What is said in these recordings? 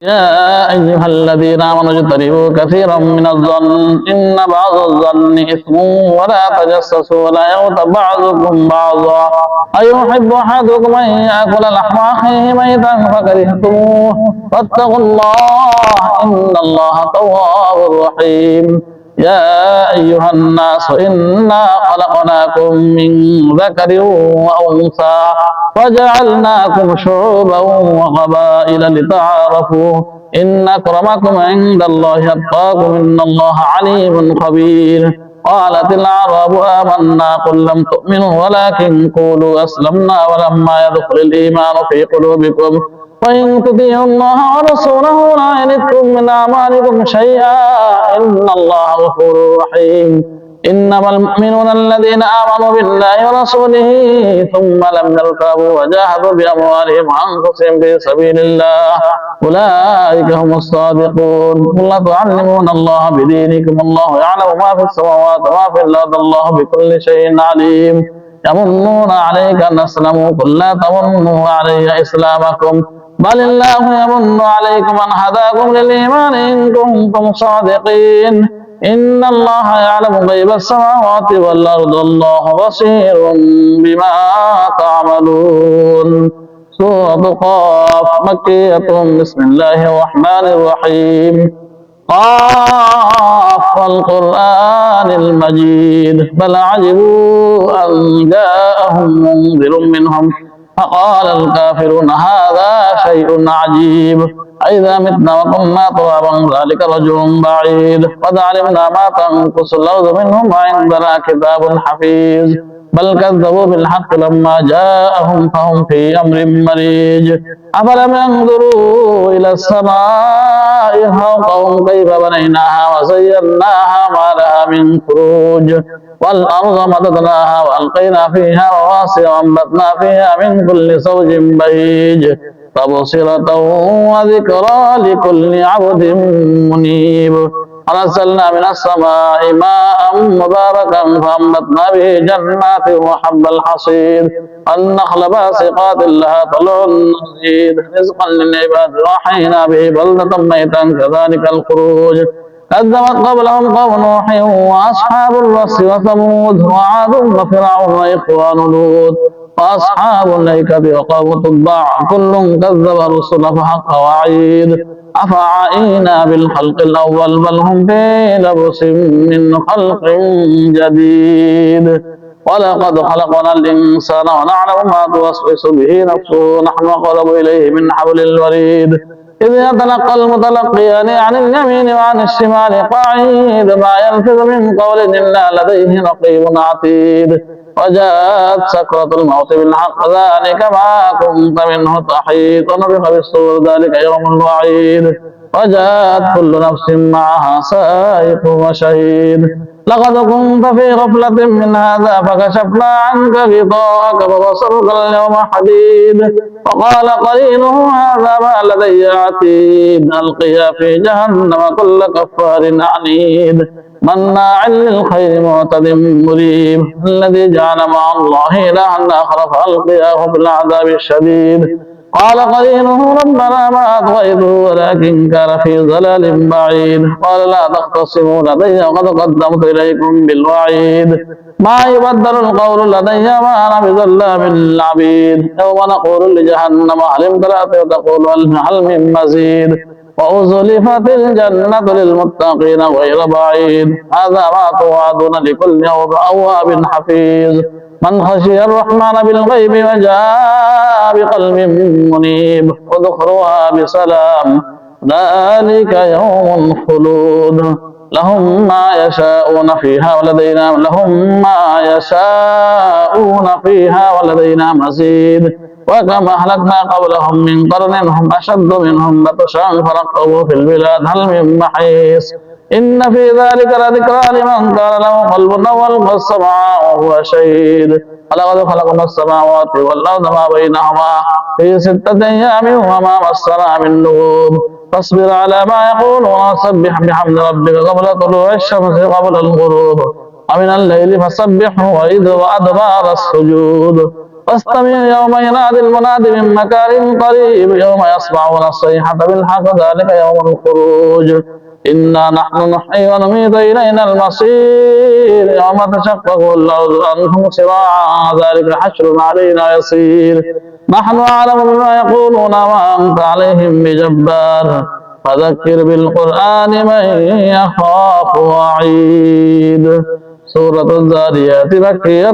يا أيها الذين آمنوا اجتنبوا كثيرا من الظن إن بعض الظن إثم ولا تجسسوا ولا يغتب بعضكم بعضا أيحب أحدكم أن يأكل لحم أخيه ميتا فكرهتموه واتقوا الله إن الله تواب رحيم يا أيها الناس إنا خلقناكم من ذكر وأنثى وجعلناكم شعوبا وقبائل لتعارفوا إن أكرمكم عند الله أتقاكم إن الله عليم خبير قالت الأعراب آمنا قل لم تؤمنوا ولكن قولوا أسلمنا ولما يدخل الإيمان في قلوبكم وإن تطيعوا الله ورسوله لا يلدكم من أعمالكم شيئا إن الله غفور رحيم إنما المؤمنون الذين آمنوا بالله ورسوله ثم لم يرتابوا وجاهدوا بأموالهم وأنفسهم في سبيل الله أولئك هم الصادقون قل تعلمون الله بدينكم الله يعلم ما في السماوات وما في الأرض الله بكل شيء عليم يمنون عليك أن أسلموا قل لا تمنوا علي إسلامكم بل الله يمن عليكم أن هداكم للإيمان إن كنتم صادقين إن الله يعلم غيب السماوات والأرض الله بصير بما تعملون. سورة قاف مكية. بسم الله الرحمن الرحيم. قاف والقرآن المجيد بل عجبوا أن جاءهم منذر منهم فقال الكافرون هذا شيء عجيب أئذا متنا وكنا ترابا ذلك رجل بعيد قد علمنا ما تنقص الأرض منهم وعندنا كتاب حفيظ بل كذبوا بالحق لما جاءهم فهم في أمر مريج أفلم ينظروا إلى السماء فوقهم كيف بنيناها وزيناها ما لها من فروج والأرض مددناها وألقينا فيها رواسي وأنبتنا فيها من كل زوج بهيج تبصرة وذكرى لكل عبد منيب ونزلنا من السماء ماء مباركا فأنبتنا به جنات وحب الحصيد والنخل باسقات لها طلع نضيد رزقا للعباد وأحيينا به بلدة ميتا كذلك الخروج كذبت قبلهم قوم نوح وأصحاب الرس وثمود وعاد وفرعون وإخوان لوط وأصحاب الأيكة وقوم تبع كل كذب الرسل فحق وعيد أفعينا بالخلق الأول بل هم في لبس من خلق جديد ولقد خلقنا الإنسان ونعلم ما توسوس به نفسه نحن أقرب إليه من حبل الوريد إذ يتلقى المتلقيان عن اليمين وعن الشمال قعيد ما يلفظ من قول إلا لديه رقيب عتيد وجاءت سكرة الموت بالحق ذلك ما كنت منه تحيد ونفخ بالصور ذلك يوم الوعيد وجاءت كل نفس معها سائق وشهيد لقد كنت في غفلة من هذا فكشفنا عنك غطاءك فبصرك اليوم حديد وقال قرينه هذا ما لدي عتيد ألقيا في جهنم كل كفار عنيد مناع للخير معتد مريب الذي جعل مع الله إلها آخر فألقياه في العذاب الشديد قال قرينه ربنا ما أطغيته ولكن كان في ضلال بعيد قال لا تختصموا لدي وقد قدمت إليكم بالوعيد ما يبدل القول لدي ما أنا بظلام للعبيد يوم نقول لجهنم هل امتلأت وتقول هل من مزيد وأزلفت الجنة للمتقين غير بعيد هذا ما توعدون لكل أواب حفيظ من خشي الرحمن بالغيب وجاء بقلب منيب ادخلوها بسلام ذلك يوم الخلود لهم ما يشاءون فيها ولدينا مزيد وكما أهلكنا قبلهم من قرن هم أشد منهم بطشا فرقبوا في البلاد هل من محيص إن في ذلك لذكرى لمن كان له قلب أو ألقى السمع وهو شهيد ولقد خلقنا السماوات والأرض ما بينهما في 6 أيام وما مسنا من لغوب فاصبر على ما يقولون وسبح بحمد ربك قبل طلوع الشمس قبل الغروب ومن الليل فسبحه وأدبار السجود واستمع يوم ينادي المناد من مكان قريب يوم يسمعون الصيحة بالحق ذلك يوم الخروج إنا نحن نحيي ونميت إلينا المصير يوم تشقق الأرض عنهم سراعا ذلك حشر علينا يسير نحن أعلم بما يقولون وما أنت عليهم بجبار فذكر بالقرآن من يخاف وعيد سورة الذاريات مكية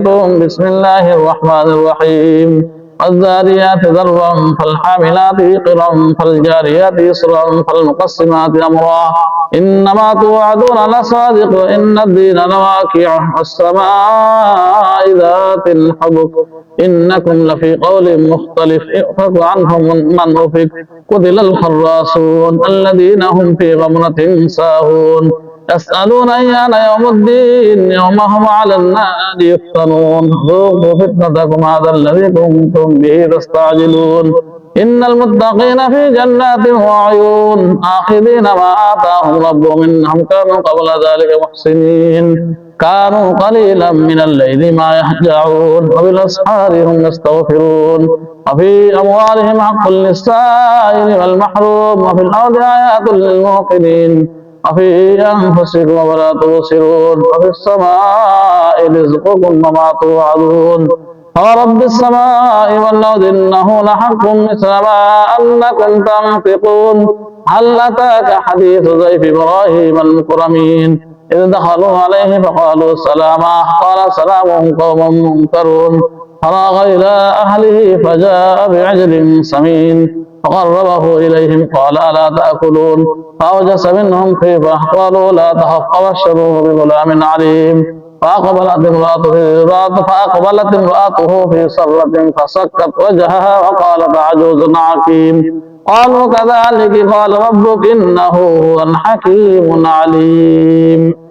بسم الله الرحمن الرحيم والذاريات ذروا فالحاملات وقرا فالجاريات يسرا فالمقسمات أمرا إنما توعدون لصادق إن الدين لواقع والسماء ذات الحبك إنكم لفي قول مختلف يؤفك عنهم من أفك قتل الخراصون الذين هم في غمرة ساهون يسألون أيان يوم الدين يوم هم على النار يفتنون ذوقوا فتنتكم هذا الذي كنتم به تستعجلون إن المتقين في جنات وعيون آخذين ما آتاهم ربهم إنهم كانوا قبل ذلك محسنين كانوا قليلا من الليل ما يهجعون وبالأسحار هم يستغفرون وفي أموالهم حق للسائل والمحروم وفي الأرض آيات للموقنين وفي أنفسكم ولا تبصرون وفي السماء رزقكم وما توعدون ورب السماء والأرض إنه لحق مثل ما أنكم تنطقون هل أتاك حديث ضيف إبراهيم المكرمين إذ دخلوا عليه فقالوا سلاما قال سلام قوم منكرون فراغ إلى أهله فجاء بعجل سمين فقربه إليهم قال ألا تأكلون فأوجس منهم خيفة قالوا لا تخف وبشروه بغلام عليم فأقبلت امرأته في صرة فسكت وجهها وقالت عجوز عقيم قالوا كذلك قال ربك إنه هو الحكيم العليم